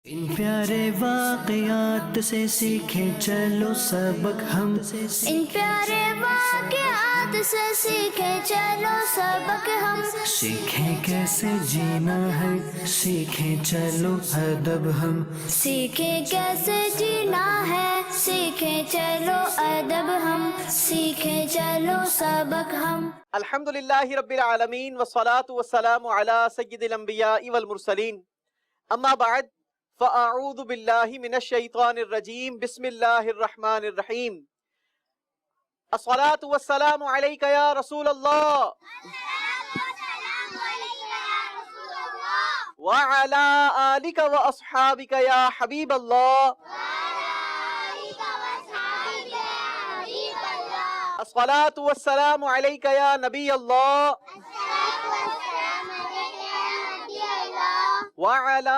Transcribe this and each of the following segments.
ان پیارے واقعات سے سیکھیں چلو سبق ہم، ان پیارے واقعات سے سیکھیں چلو سبق ہم، سیکھیں کیسے جینا ہے، سیکھیں چلو ادب ہم، سیکھیں کیسے جینا ہے، سیکھیں چلو ادب ہم، سیکھیں چلو سبق ہم۔ الحمدللہ رب العالمین والصلاة والسلام علی سید الانبیاء والمرسلین، اما بعد فاعوذ باللہ من الشیطان الرجیم، بسم اللہ الرحمن الرحیم۔ الصلاة والسلام علیک یا رسول اللہ وعلی آلک واصحابک یا حبیب اللہ۔ الصلاة والسلام علیک یا نبی اللہ وعلی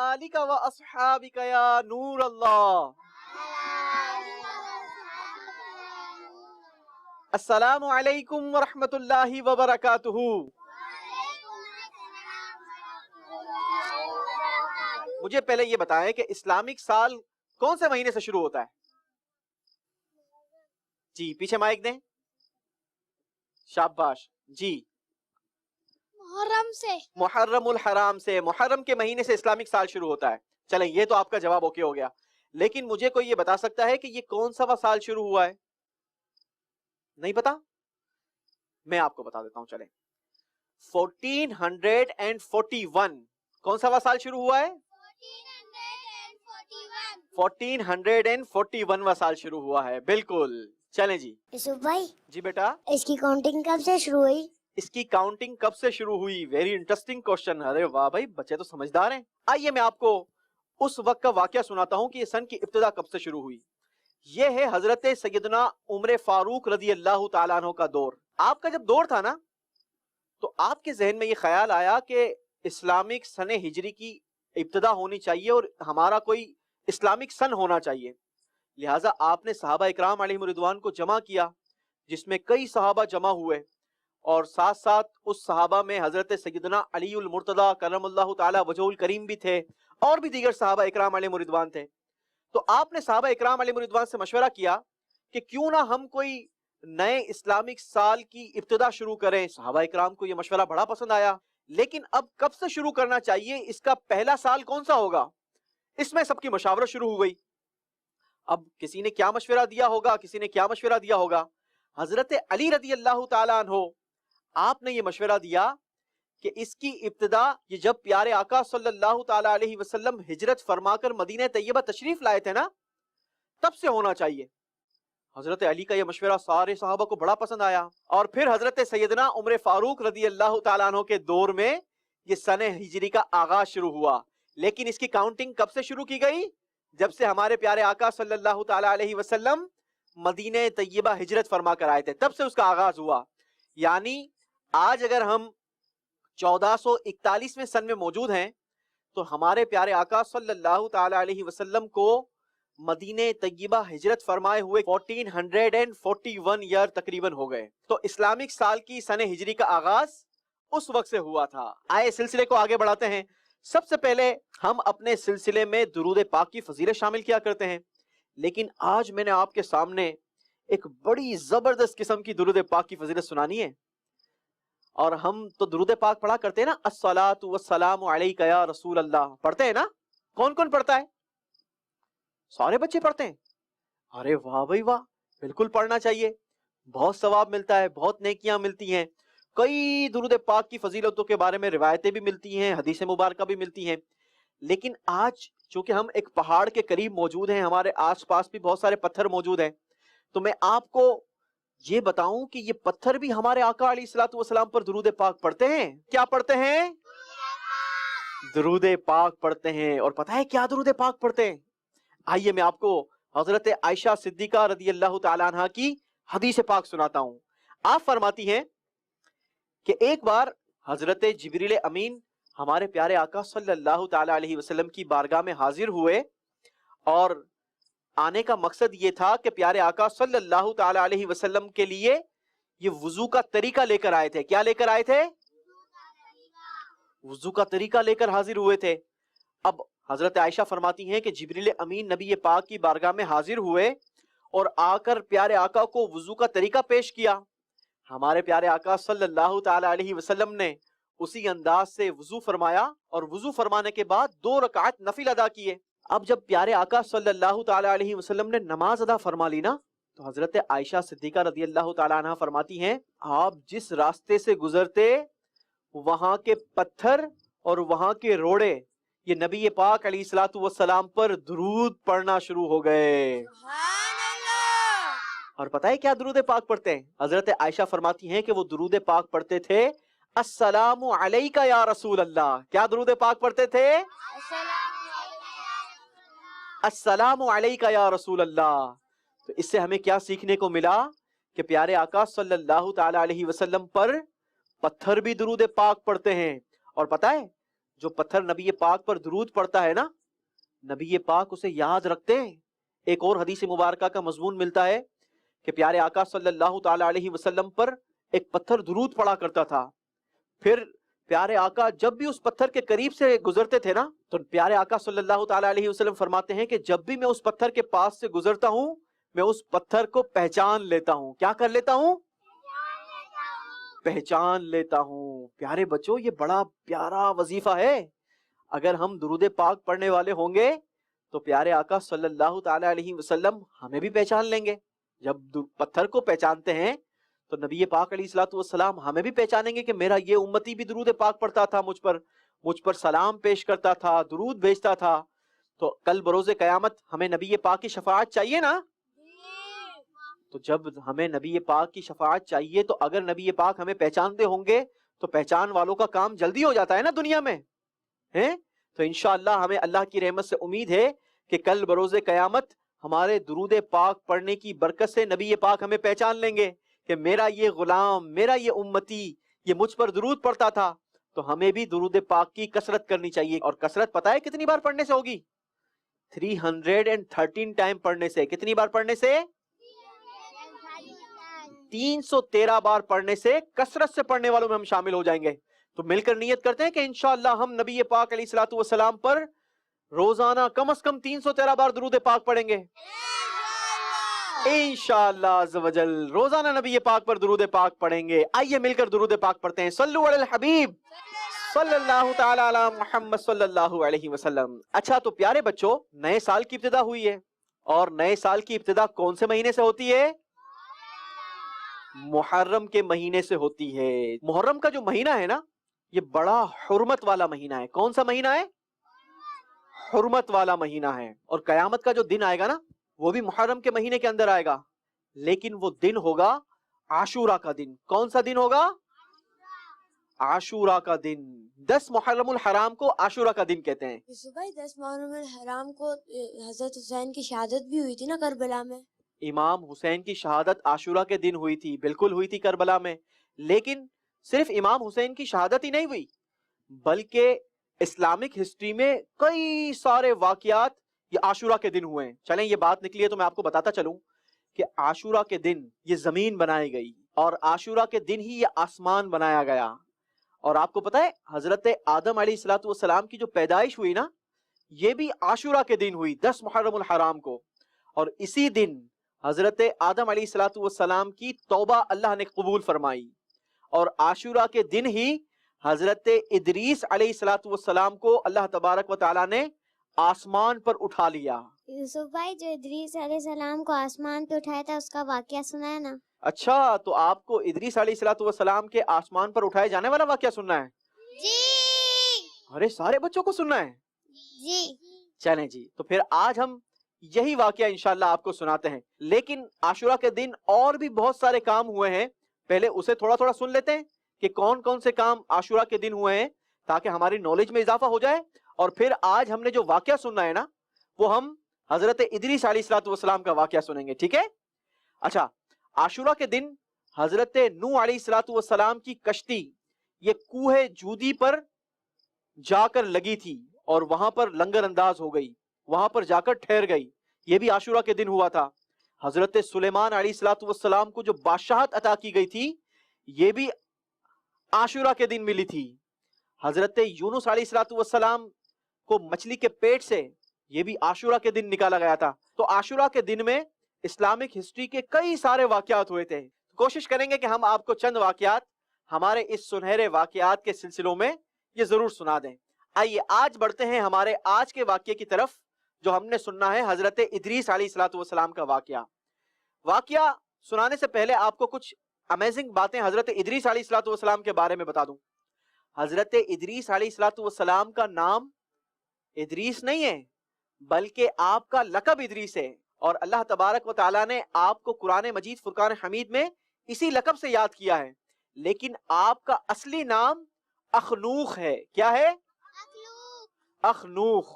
آلک واصحابک یا نور اللہ۔ السلام علیکم ورحمۃ اللہ وبرکاتہ۔ مجھے پہلے یہ بتائیں کہ اسلامک سال کون سے مہینے سے شروع ہوتا ہے؟ جی پیچھے مائک دیں، شاباش جی۔ محرم سے، محرم الحرام سے، محرم کے مہینے سے اسلامک سال شروع ہوتا ہے۔ چلیں یہ تو آپ کا جواب اوکے ہو گیا، لیکن مجھے کوئی یہ بتا سکتا ہے کہ یہ کون سا سال شروع ہوا ہے؟ نہیں پتا؟ میں آپ کو بتا دیتا ہوں، چلیں۔ 1441 کون سا سال شروع ہوا ہے؟ 1441 سال شروع ہوا ہے، بالکل۔ چلیں جی۔ یوسف بھائی جی بیٹا، اس کی کاؤنٹنگ کب سے شروع ہوئی؟ اس کی کاؤنٹنگ کب سے شروع ہوئی؟ Very interesting question. ارے واہ بھائی، بچے تو سمجھدار ہیں۔ آئیے میں آپ کو اس وقت کا واقعہ سناتا ہوں کہ یہ سن کی ابتدا کب سے شروع ہوئی۔ یہ ہے حضرت سیدنا عمر فاروق رضی اللہ تعالیٰ عنہ کا دور۔ آپ کا جب دور تھا نا، تو آپ کے ذہن میں یہ خیال آیا کہ اسلامک سن ہجری کی ابتدا ہونی چاہیے اور ہمارا کوئی اسلامک سن ہونا چاہیے۔ لہٰذا آپ نے صحابہ اکرام علیہم رضوان کو جمع کیا، جس میں کئی صحابہ جمع ہوئے، اور ساتھ ساتھ اس صحابہ میں حضرت سیدنا علی المرتضیٰ کرم اللہ تعالی وجہ الکریم بھی تھے، اور بھی دیگر صحابہ اکرام علیہم رضوان تھے۔ تو آپ نے صحابہ اکرام علیہم رضوان سے مشورہ کیا کہ کیوں نہ ہم کوئی نئے اسلامک سال کی ابتدا شروع کریں۔ صحابہ اکرام کو یہ مشورہ بڑا پسند آیا، لیکن اب کب سے شروع کرنا چاہیے، اس کا پہلا سال کون سا ہوگا؟ اس میں سب کی مشاورت شروع ہو گئی۔ اب کسی نے کیا مشورہ دیا ہوگا، کسی نے کیا مشورہ دیا ہوگا؟ حضرت علی رضی اللہ تعالیٰ عنہ، آپ نے یہ مشورہ دیا کہ اس کی ابتدا یہ جب پیارے آقا صلی اللہ تعالیٰ علیہ وسلم ہجرت فرما کر مدینہ طیبہ تشریف لائے تھے نا، تب سے ہونا چاہیے۔ حضرت علی کا یہ مشورہ سارے صحابہ کو بڑا پسند آیا، اور پھر حضرت سیدنا عمر فاروق رضی اللہ تعالیٰ عنہ کے دور میں یہ سن ہجری کا آغاز شروع ہوا۔ لیکن اس کی کاؤنٹنگ کب سے شروع کی گئی؟ جب سے ہمارے پیارے آقا صلی اللہ تعالیٰ علیہ وسلم مدینہ طیبہ ہجرت فرما کر آئے تھے، تب سے اس کا آغاز ہوا۔ یعنی آج اگر ہم 1441 میں سن میں موجود ہیں، تو ہمارے پیارے آقا صلی اللہ تعالیٰ علیہ وسلم کو مدینہ طیبہ ہجرت فرمائے ہوئے 1441 ایئر تقریباً ہو گئے۔ تو اسلامک سال کی سن ہجری کا آغاز اس وقت سے ہوا تھا۔ آئے سلسلے کو آگے بڑھاتے ہیں۔ سب سے پہلے ہم اپنے سلسلے میں درود پاک کی فضیلت شامل کیا کرتے ہیں، لیکن آج میں نے آپ کے سامنے ایک بڑی زبردست قسم کی درود پاک کی فضیلت سنانی ہے۔ اور ہم تو درود پاک پڑھا کرتے ہیں نا، الصلاۃ والسلام علیک یا رسول اللہ، پڑھتے ہیں نا؟ کون کون پڑھتا ہے؟ سارے بچے پڑھتے ہیں؟ ارے واہ بھائی واہ، بالکل پڑھنا چاہیے، بہت ثواب ملتا ہے، بہت نیکیاں ملتی ہیں۔ کئی درود پاک کی فضیلتوں کے بارے میں روایتیں بھی ملتی ہیں، حدیث مبارکہ بھی ملتی ہیں۔ لیکن آج چونکہ ہم ایک پہاڑ کے قریب موجود ہیں، ہمارے آس پاس بھی بہت سارے پتھر موجود ہیں، تو میں آپ کو یہ بتاؤں کہ یہ پتھر بھی ہمارے آقا علیہ الصلوۃ والسلام پر درود پاک پڑھتے ہیں۔ کیا پڑھتے ہیں؟ درود پاک پڑھتے ہیں۔ اور پتہ ہے کیا درود پاک پڑھتے ہیں؟ آئیے میں آپ کو حضرت عائشہ صدیقہ رضی اللہ تعالی عنہا کی حدیث پاک سناتا ہوں۔ آپ فرماتی ہیں کہ ایک بار حضرت جبریل امین ہمارے پیارے آقا صلی اللہ تعالی علیہ وسلم کی بارگاہ میں حاضر ہوئے، اور آنے کا مقصد یہ تھا کہ پیارے آقا صلی اللہ تعالی علیہ وسلم کے لیے یہ وضو کا طریقہ لے کر آئے تھے۔ کیا لے کر آئے تھے؟ وضو کا طریقہ لے کر حاضر ہوئے تھے۔ اب حضرت عائشہ فرماتی ہیں کہ جبریل امین نبی پاک کی بارگاہ میں حاضر ہوئے اور آ کر پیارے آقا کو وضو کا طریقہ پیش کیا. ہمارے پیارے آقا صلی اللہ تعالی علیہ وسلم نے اسی انداز سے وضو فرمایا اور وضو فرمانے کے بعد 2 رکعت نفل ادا کیے. اب جب پیارے آقا صلی اللہ تعالی علیہ وسلم نے نماز ادا فرما لی نا تو حضرت عائشہ صدیقہ رضی اللہ تعالی عنہ فرماتی ہیں آپ جس راستے سے گزرتے وہاں کے پتھر اور وہاں کے روڑے یہ نبی پاک علیہ الصلوۃ والسلام پر درود پڑھنا شروع ہو گئے. اور پتہ ہے کیا درود پاک پڑھتے ہیں؟ حضرت عائشہ فرماتی ہیں کہ وہ درود پاک پڑھتے تھے السلام علیکہ یا رسول اللہ. کیا درود پاک پڑھتے تھے؟ السلام علیکہ یا رسول اللہ. تو اس سے ہمیں کیا سیکھنے کو ملا کہ پیارے آقا صلی اللہ تعالی علیہ وسلم پر پتھر بھی درود پاک پڑھتے ہیں. اور پتہ ہے جو پتھر نبی پاک پر درود پڑھتا ہے نا نبی پاک اسے یاد رکھتے ہیں. ایک اور حدیث مبارکہ کا مضمون ملتا ہے کہ پیارے آقا صلی اللہ تعالی علیہ وسلم پر ایک پتھر درود پڑھا کرتا تھا. پھر پیارے آقا جب بھی اس پتھر کے قریب سے گزرتے تھے نا تو پیارے آقا صلی اللہ تعالی علیہ وسلم فرماتے ہیں کہ جب بھی میں اس پتھر کے پاس سے گزرتا ہوں میں اس پتھر کو پہچان لیتا ہوں. کیا کر لیتا ہوں؟ پہچان لیتا ہوں. پیارے بچوں یہ بڑا پیارا وظیفہ ہے. اگر ہم درود پاک پڑھنے والے ہوں گے تو پیارے آقا صلی اللہ تعالی علیہ وسلم ہمیں بھی پہچان لیں گے. جب پتھر کو پہچانتے ہیں تو نبی پاک علیہ الصلوۃ والسلام ہمیں بھی پہچانیں گے کہ میرا یہ امتی بھی درود پاک پڑھتا تھا, مجھ پر سلام پیش کرتا تھا, درود بھیجتا تھا. تو کل بروز قیامت ہمیں نبی پاک کی شفاعت چاہیے نا. تو جب ہمیں نبی پاک کی شفاعت چاہیے تو اگر نبی پاک ہمیں پہچانتے ہوں گے تو پہچان والوں کا کام جلدی ہو جاتا ہے نا دنیا میں ہیں. تو انشاءاللہ ہمیں اللہ کی رحمت سے امید ہے کہ کل بروز قیامت ہمارے درود پاک پڑھنے کی برکت سے نبی پاک ہمیں پہچان لیں گے کہ میرا یہ غلام, میرا یہ امتی یہ مجھ پر درود پڑھتا تھا. تو ہمیں بھی درود پاک کی کثرت کرنی چاہیے. اور کثرت پتہ ہے کتنی بار پڑھنے سے ہوگی؟ 313 ٹائم پڑھنے سے. کتنی بار پڑھنے سے؟ 313 بار پڑھنے سے کثرت سے پڑھنے والوں میں ہم شامل ہو جائیں گے. تو مل کر نیت کرتے ہیں کہ انشاءاللہ ہم نبی پاک علیہ الصلوۃ والسلام پر روزانہ کم از کم 313 بار درود پاک پڑھیں گے انشاءاللہ عز و جل. روزانہ نبی پاک پر درود پاک پڑھیں گے. آئیے مل کر درود پاک پڑھتے ہیں. صلو علی الحبیب صلی اللہ تعالی علی محمد صلی اللہ علیہ وسلم. اچھا تو پیارے بچوں نئے سال کی ابتدا ہوئی ہے اور نئے سال کی ابتدا کون سے مہینے سے ہوتی ہے؟ محرم کے مہینے سے ہوتی ہے. محرم کا جو مہینہ ہے نا یہ بڑا حرمت والا مہینہ ہے. کون سا مہینہ ہے؟ حرمت والا مہینہ ہے. اور قیامت کا جو دن آئے گا نا وہ بھی محرم کے مہینے کے اندر آئے گا, لیکن وہ دن ہوگا عاشورہ کا دن. کون سا دن ہوگا؟ عاشورہ کا دن. 10 محرم الحرام کو عاشورہ کا دن کہتے ہیں. بھائی 10 محرم الحرام کو حضرت حسین کی شہادت بھی ہوئی تھی نا کربلا میں. امام حسین کی شہادت عاشورہ کے دن ہوئی تھی, بالکل ہوئی تھی کربلا میں. لیکن صرف امام حسین کی شہادت ہی نہیں ہوئی بلکہ اسلامک ہسٹری میں کئی سارے واقعات یہ عاشورہ کے دن ہوئے ہیں. چلیں یہ بات نکلی ہے تو میں آپ کو بتاتا چلوں کہ عاشورہ کے دن یہ زمین بنائی گئی اور عاشورہ کے دن ہی یہ آسمان بنایا گیا. اور آپ کو پتہ ہے حضرت آدم علیہ الصلوۃ والسلام کی جو پیدائش ہوئی نا یہ بھی عاشورہ کے دن ہوئی 10 محرم الحرام کو. اور اسی دن حضرت آدم علیہ الصلوۃ والسلام کی توبہ اللہ نے قبول فرمائی. اور عاشورہ کے دن ہی حضرت ادریس علیہ الصلوۃ والسلام کو اللہ تبارک و تعالیٰ نے آسمان پر اٹھا لیا. یوسف بھائی جو ادریس علیہ السلام کو آسمان پہ اٹھایا تھا اس کا واقعہ سنا ہے نا؟ اچھا تو آپ کو ادریس علیہ الصلوۃ والسلام کے آسمان پر اٹھائے جانے والا واقعہ سننا ہے؟ جی. ارے سارے بچوں کو سننا ہے؟ جی. چلیں جی تو پھر آج ہم یہی واقعہ انشاءاللہ آپ کو سناتے ہیں. لیکن عاشورہ کے دن اور بھی بہت سارے کام ہوئے ہیں. پہلے اسے تھوڑا تھوڑا سن لیتے ہیں کہ کون کون سے کام عاشورہ کے دن ہوئے ہیں تاکہ ہماری نالج میں اضافہ ہو جائے. اور پھر آج ہم نے جو واقعہ سننا ہے نا وہ ہم حضرت ادریس علیہ الصلوۃ والسلام کا واقعہ سنیں گے. ٹھیک ہے؟ اچھا عاشورہ کے دن حضرت نوح علیہ الصلوۃ والسلام کی کشتی یہ کوہ جودی پر جا کر لگی تھی اور وہاں پر لنگر انداز ہو گئی, وہاں پر جا کر ٹھہر گئی. یہ بھی عاشورہ کے دن ہوا تھا. حضرت سلیمان علیہ الصلوۃ والسلام کو جو بادشاہت عطا کی گئی تھی یہ بھی عاشورہ کے دن ملی تھی. حضرت یونس علیہ الصلوۃ والسلام کو مچھلی کے پیٹ سے، یہ بھی عاشورہ کے دن نکالا گیا تھا. تو عاشورہ کے دن میں اسلامک ہسٹری کے کئی سارے واقعات ہوئے تھے. کوشش کریں گے کہ ہم آپ کو چند واقعات ہمارے اس سنہرے واقعات کے سلسلوں میں یہ ضرور سنا دیں. آئیے آج بڑھتے ہیں ہمارے آج کے واقعے کی طرف، جو ہم نے سننا ہے حضرت ادریس علیہ الصلوۃ والسلام کا واقعہ. واقعہ سنانے سے پہلے آپ کو کچھ امیزنگ باتیں حضرت ادریس علیہ الصلوۃ والسلام کے بارے میں بتا دوں. حضرت ادریس علیہ الصلوۃ والسلام کا نام ادریس نہیں ہے، بلکہ آپ کا لقب ادریس ہے، اور اللہ تبارک و تعالیٰ نے آپ کو قرآن مجید فرقان حمید میں اسی لقب سے یاد کیا ہے. لیکن آپ کا اصلی نام اخنوخ ہے. کیا ہے؟ اخنوخ.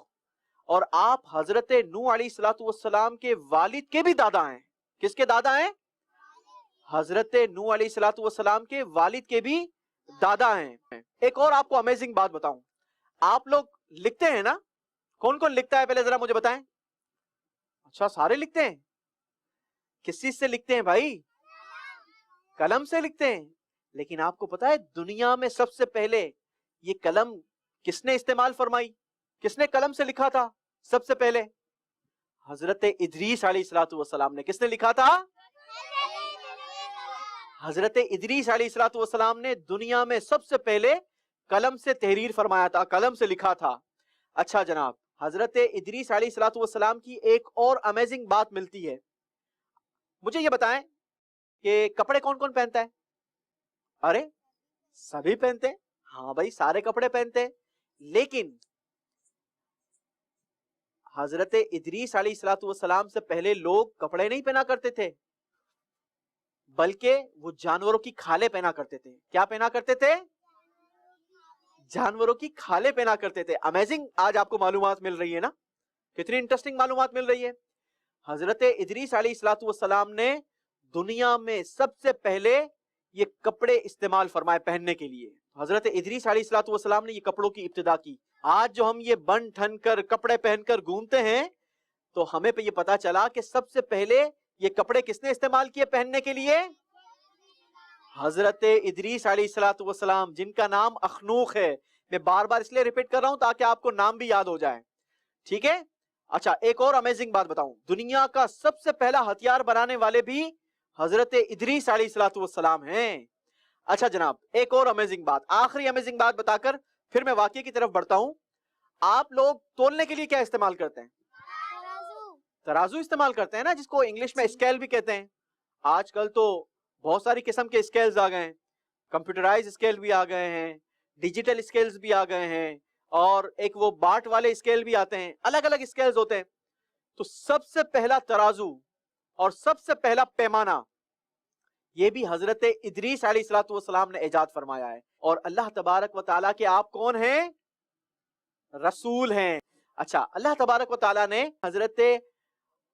اور آپ حضرت نوح علیہ الصلوۃ والسلام کے والد کے بھی دادا ہیں. کس کے دادا ہیں؟ حضرت نوح علیہ الصلوۃ والسلام کے والد کے بھی دادا ہیں. ایک اور آپ کو امیزنگ بات بتاؤں، آپ لوگ لکھتے ہیں نا؟ کون کون لکھتا ہے پہلے ذرا مجھے بتائیں. اچھا سارے لکھتے ہیں. کس چیز سے لکھتے ہیں بھائی؟ قلم سے لکھتے ہیں. لیکن آپ کو پتا ہے دنیا میں سب سے پہلے یہ قلم کس نے استعمال فرمائی؟ کس نے قلم سے لکھا تھا سب سے پہلے؟ حضرت ادریس علیہ الصلوۃ والسلام نے. کس نے لکھا تھا؟ حضرت ادریس علیہ الصلوۃ والسلام نے دنیا میں سب سے پہلے قلم سے تحریر فرمایا تھا، قلم سے لکھا تھا. اچھا جناب، حضرت ادریس علیہ الصلوۃ والسلام کی ایک اور امیزنگ بات ملتی ہے. مجھے یہ بتائیں کہ کپڑے کون کون پہنتا ہے؟ ارے سبھی پہنتے ہیں. ہاں بھائی سارے کپڑے پہنتے ہیں. لیکن حضرت ادریس علیہ الصلوۃ والسلام سے پہلے لوگ کپڑے نہیں پہنا کرتے تھے، بلکہ وہ جانوروں کی کھالیں پہنا کرتے تھے. کیا پہنا کرتے تھے؟ جانوروں کی کھالیں پہنا کرتے تھے. امیزنگ آج آپ کو معلومات مل رہی ہے نا؟ کتنی انٹرسٹنگ معلومات مل رہی ہے. حضرت ادریس علیہ الصلوۃ والسلام نے دنیا میں سب سے پہلے یہ کپڑے استعمال فرمائے پہننے کے لیے. حضرت ادریس علیہ الصلوۃ والسلام نے یہ کپڑوں کی ابتدا کی. آج جو ہم یہ بن ٹھن کر کپڑے پہن کر گھومتے ہیں، تو ہمیں پہ یہ پتا چلا کہ سب سے پہلے یہ کپڑے کس نے استعمال کیے پہننے کے لیے؟ حضرت ادریس علیہ الصلوۃ والسلام، جن کا نام اخنوخ ہے. میں بار بار اس لیے ریپیٹ کر رہا ہوں تاکہ آپ کو نام بھی یاد ہو جائے. ٹھیک ہے. اچھا ایک اور امیزنگ بات بتاؤں، دنیا کا سب سے پہلا ہتھیار بنانے والے بھی حضرت ادریس علیہ الصلوۃ والسلام ہیں. اچھا جناب ایک اور امیزنگ بات، آخری امیزنگ بات بتا کر پھر میں واقعے کی طرف بڑھتا ہوں. آپ لوگ تولنے کے لیے کیا استعمال کرتے ہیں؟ ترازو استعمال کرتے ہیں نا، جس کو انگلش میں اسکیل بھی کہتے ہیں. آج کل تو بہت ساری قسم کے اسکیلز آ گئے ہیں، کمپیوٹرائز اسکیل بھی آ گئے ہیں، ڈیجیٹل اسکیلز بھی آ گئے ہیں، اور ایک وہ باٹ والے اسکیل بھی آتے ہیں. الگ الگ اسکیلز ہوتے ہیں. تو سب سے پہلا ترازو اور سب سے پہلا پیمانہ یہ بھی حضرت ادریس علیہ الصلوۃ والسلام نے ایجاد فرمایا ہے. اور اللہ تبارک و تعالیٰ کے آپ کون ہیں؟ رسول ہیں. اچھا اللہ تبارک و تعالیٰ نے حضرت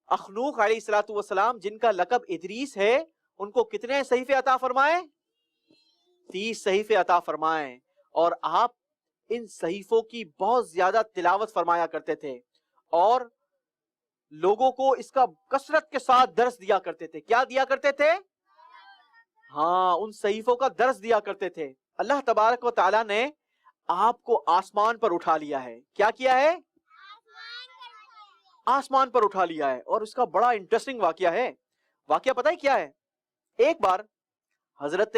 اخنوخ علیہ الصلوۃ والسلام، جن کا لقب ادریس ہے، ان کو کتنے صحیفے عطا فرمائے؟ 30 صحیفے عطا فرمائے. اور آپ ان صحیفوں کی بہت زیادہ تلاوت فرمایا کرتے تھے، اور لوگوں کو اس کا کثرت کے ساتھ درس دیا کرتے تھے. کیا دیا کرتے تھے؟ ہاں ان صحیفوں کا درس دیا کرتے تھے. اللہ تبارک و تعالیٰ نے آپ کو آسمان پر اٹھا لیا ہے. کیا کیا ہے؟ آسمان پر اٹھا لیا ہے. اور اس کا بڑا انٹرسٹنگ واقعہ ہے. واقعہ پتہ ہے کیا ہے؟ ایک بار حضرت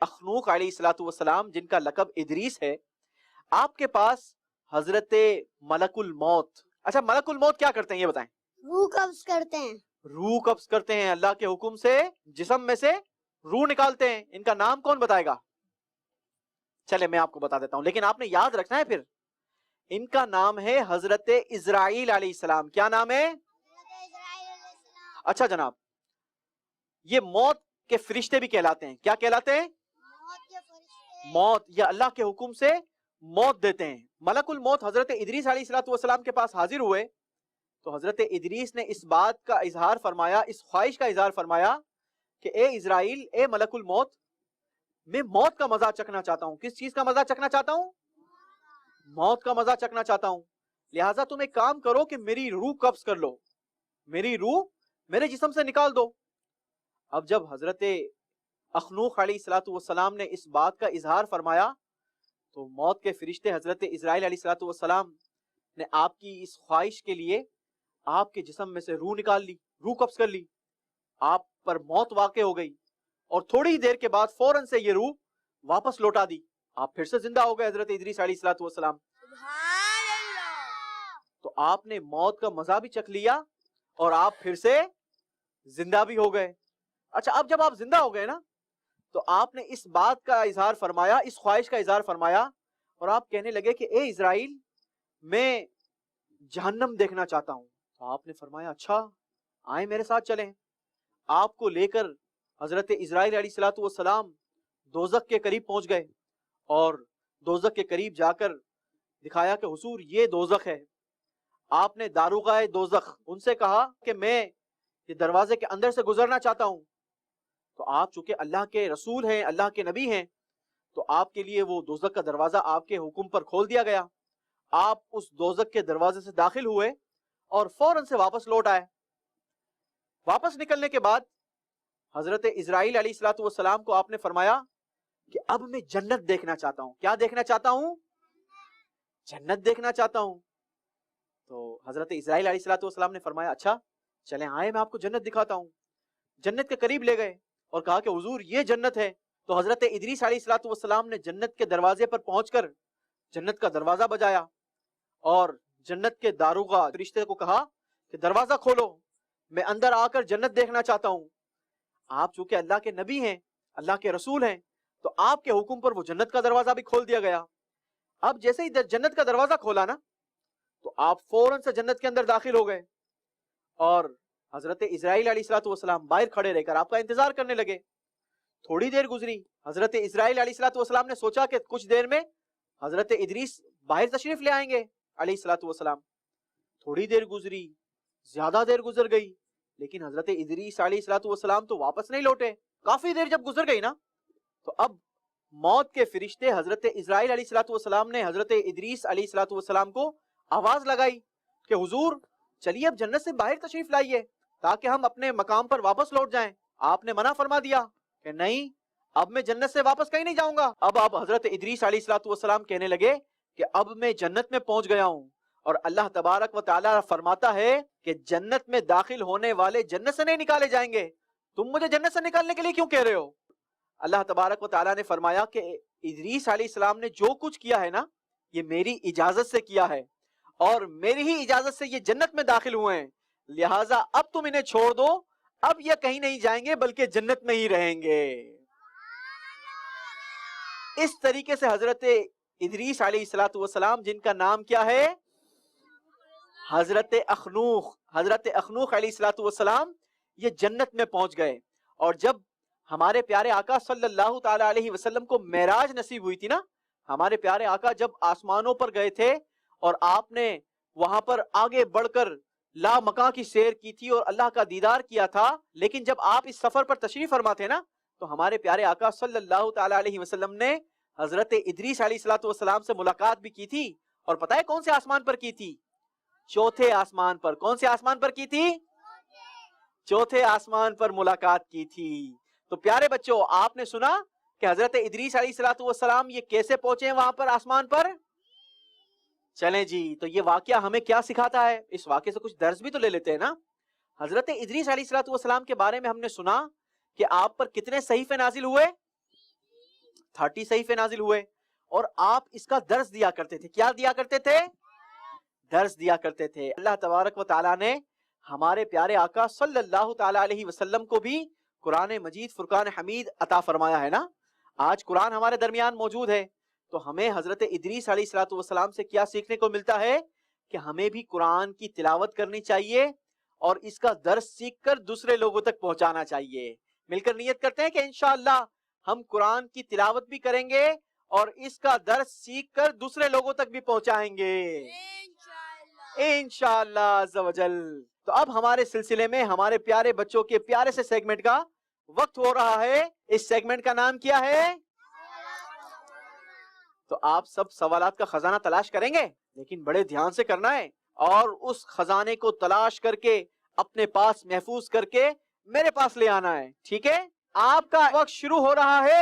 اخنوخ علیہ الصلوۃ والسلام، جن کا لقب ادریس ہے، آپ کے پاس حضرت ملک الموت. اچھا ملک الموت کیا کرتے ہیں یہ بتائیں؟ روح قبض کرتے ہیں. روح قبض کرتے ہیں. اللہ کے حکم سے جسم میں سے روح نکالتے ہیں. ان کا نام کون بتائے گا؟ چلے میں آپ کو بتا دیتا ہوں، لیکن آپ نے یاد رکھنا ہے پھر. ان کا نام ہے حضرت اسرائیل علیہ السلام. کیا نام ہے؟ اچھا جناب، یہ موت کے فرشتے بھی کہلاتے ہیں. کیا کہلاتے ہیں؟ موت. یا اللہ کے حکم سے موت دیتے ہیں. ملک الموت حضرت ادریس علیہ الصلوۃ والسلام کے پاس حاضر ہوئے تو حضرت ادریس نے اس بات کا اظہار فرمایا، اس خواہش کا اظہار فرمایا کہ اے اسرائیل، اے ملک الموت، میں موت کا مزہ چکھنا چاہتا ہوں. کس چیز کا مزہ چکھنا چاہتا ہوں؟ موت کا مزہ چکھنا چاہتا ہوں. لہٰذا تم ایک کام کرو کہ میری روح قبض کر لو، میری روح میرے جسم سے نکال دو. اب جب حضرت اخنوخ علیہ الصلوۃ والسلام نے اس بات کا اظہار فرمایا تو موت کے فرشتے حضرت اسرائیل علیہ الصلوۃ والسلام نے آپ کی اس خواہش کے لیے آپ کے جسم میں سے روح نکال لی، روح قبض کر لی، آپ پر موت واقع ہو گئی، اور تھوڑی دیر کے بعد فوراً سے یہ روح واپس لوٹا دی، آپ پھر سے زندہ ہو گئے حضرت ادریس علیہ الصلوۃ والسلام۔ تو آپ نے موت کا مزہ بھی چکھ لیا اور آپ پھر سے زندہ بھی ہو گئے۔ اچھا، اب جب آپ زندہ ہو گئے نا تو آپ نے اس بات کا اظہار فرمایا، اس خواہش کا اظہار فرمایا، اور آپ کہنے لگے کہ اے اسرائیل، میں جہنم دیکھنا چاہتا ہوں۔ تو آپ نے فرمایا اچھا، آئیں میرے ساتھ چلیں۔ آپ کو لے کر حضرت اسرائیل علیہ الصلوۃ والسلام دوزخ کے قریب پہنچ گئے، اور دوزخ کے قریب جا کر دکھایا کہ حضور یہ دوزخ ہے۔ آپ نے داروغہ دوزخ ان سے کہا کہ میں یہ دروازے کے اندر سے گزرنا چاہتا ہوں۔ تو آپ چونکہ اللہ کے رسول ہیں، اللہ کے نبی ہیں، تو آپ کے لیے وہ دوزخ کا دروازہ آپ کے حکم پر کھول دیا گیا۔ آپ اس دوزخ کے دروازے سے داخل ہوئے اور فوراً سے واپس لوٹ آئے۔ واپس نکلنے کے بعد حضرت اسرائیل علیہ الصلوۃ والسلام کو آپ نے فرمایا کہ اب میں جنت دیکھنا چاہتا ہوں۔ کیا دیکھنا چاہتا ہوں؟ جنت دیکھنا چاہتا ہوں۔ تو حضرت اسرائیل علیہ الصلوۃ والسلام نے فرمایا اچھا چلیں، آئے میں آپ کو جنت دکھاتا ہوں۔ جنت کے قریب لے گئے اور کہا کہ حضور یہ جنت ہے۔ تو حضرت ادریس علیہ الصلوۃ والسلام نے جنت کے دروازے پر پہنچ کر جنت کا دروازہ بجایا اور جنت کے داروغہ فرشتے کو کہا کہ دروازہ کھولو، میں اندر آ کر جنت دیکھنا چاہتا ہوں۔ آپ چونکہ اللہ کے نبی ہیں، اللہ کے رسول ہیں، تو آپ کے حکم پر وہ جنت کا دروازہ بھی کھول دیا گیا۔ اب جیسے ہی جنت کا دروازہ کھولا نا تو آپ فوراً سے جنت کے اندر داخل ہو گئے، اور حضرت اسرائیل علیہ الصلوۃ والسلام باہر کھڑے رہ کر آپ کا انتظار کرنے لگے۔ تھوڑی دیر گزری، حضرت اسرائیل علیہ الصلوۃ والسلام نے سوچا کہ کچھ دیر میں حضرت ادریس باہر تشریف لے آئیں گے علیہ الصلوۃ والسلام۔ تھوڑی دیر گزری، زیادہ دیر گزر گئی، لیکن حضرت ادریس علیہ الصلوۃ والسلام تو واپس نہیں لوٹے۔ کافی دیر جب گزر گئی نا تو اب موت کے فرشتے حضرت اسرائیل علیہ الصلوۃ والسلام نے حضرت ادریس علیہ الصلوۃ والسلام کو آواز لگائی کہ حضور چلیے اب جنت سے باہر تشریف لائیے تاکہ ہم اپنے مقام پر واپس لوٹ جائیں۔ آپ نے منع فرما دیا کہ نہیں، اب میں جنت سے واپس کہیں نہیں جاؤں گا۔ اب آپ حضرت ادریس علیہ الصلوۃ والسلام کہنے لگے کہ اب میں جنت میں پہنچ گیا ہوں، اور اللہ تبارک و تعالی فرماتا ہے کہ جنت میں داخل ہونے والے جنت سے نہیں نکالے جائیں گے، تم مجھے جنت سے نکالنے کے لیے کیوں کہہ رہے ہو؟ اللہ تبارک و تعالی نے فرمایا کہ ادریس علیہ السلام نے جو کچھ کیا ہے نا یہ میری اجازت سے کیا ہے، اور میری ہی اجازت سے یہ جنت میں داخل ہوئے ہیں، لہٰذا اب تم انہیں چھوڑ دو، اب یہ کہیں نہیں جائیں گے بلکہ جنت میں ہی رہیں گے۔ اس طریقے سے حضرت ادریس علیہ الصلوۃ والسلام، جن کا نام کیا ہے حضرت اخنوخ علیہ الصلوۃ والسلام، یہ جنت میں پہنچ گئے۔ اور جب ہمارے پیارے آقا صلی اللہ تعالی علیہ وسلم کو معراج نصیب ہوئی تھی نا، ہمارے پیارے آقا جب آسمانوں پر گئے تھے اور آپ نے وہاں پر آگے بڑھ کر لا مکاں کی سیر کی تھی اور اللہ کا دیدار کیا تھا، لیکن جب آپ اس سفر پر تشریف فرما تھے نا تو ہمارے پیارے آقا صلی اللہ تعالی علیہ وسلم نے حضرت ادریس علیہ الصلوۃ والسلام سے ملاقات بھی کی تھی، اور پتہ ہے کون سے آسمان پر کی تھی؟ چوتھے آسمان پر۔ کون سے آسمان پر کی تھی؟ چوتھے آسمان پر ملاقات کی تھی۔ تو پیارے بچوں، آپ نے سنا کہ حضرت ادریس علیہ الصلوۃ والسلام یہ کیسے پہنچے ہیں وہاں پر آسمان پر؟ چلیں جی، تو یہ واقعہ ہمیں کیا سکھاتا ہے؟ اس واقعے سے کچھ درس بھی تو لے لیتے ہیں نا۔ حضرت ادریس علیہ الصلوۃ والسلام کے بارے میں ہم نے سنا کہ آپ پر کتنے صحیفے نازل ہوئے؟ 30 صحیفے نازل ہوئے، اور آپ اس کا درس دیا کرتے تھے۔ کیا دیا کرتے تھے؟ درس دیا کرتے تھے۔ اللہ تبارک و تعالیٰ نے ہمارے پیارے آقا صلی اللہ تعالی علیہ وسلم کو بھی قرآن مجید فرقان حمید عطا فرمایا ہے نا۔ آج قرآن ہمارے درمیان موجود ہے، تو ہمیں حضرت ادریس علیہ الصلوۃ والسلام سے کیا سیکھنے کو ملتا ہے کہ ہمیں بھی قرآن کی تلاوت کرنی چاہیے اور اس کا درس سیکھ کر دوسرے لوگوں تک پہنچانا چاہیے۔ مل کر نیت کرتے ہیں کہ انشاءاللہ ہم قرآن کی تلاوت بھی کریں گے اور اس کا درس سیکھ کر دوسرے لوگوں تک بھی پہنچائیں گے انشاءاللہ عز و جل۔ تو اب ہمارے سلسلے میں ہمارے پیارے بچوں کے پیارے سے سیگمنٹ کا وقت ہو رہا ہے۔ اس سیگمنٹ کا نام کیا ہے؟ تو آپ سب سوالات کا خزانہ تلاش کریں گے، لیکن بڑے دھیان سے کرنا ہے، اور اس خزانے کو تلاش کر کے اپنے پاس محفوظ کر کے میرے پاس لے آنا ہے، ٹھیک ہے؟ آپ کا وقت شروع ہو رہا ہے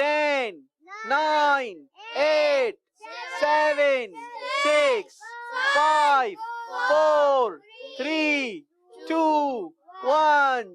10, 9, 8, 7, 6, 5, 4, 3, 2, 1।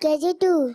KG2।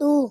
2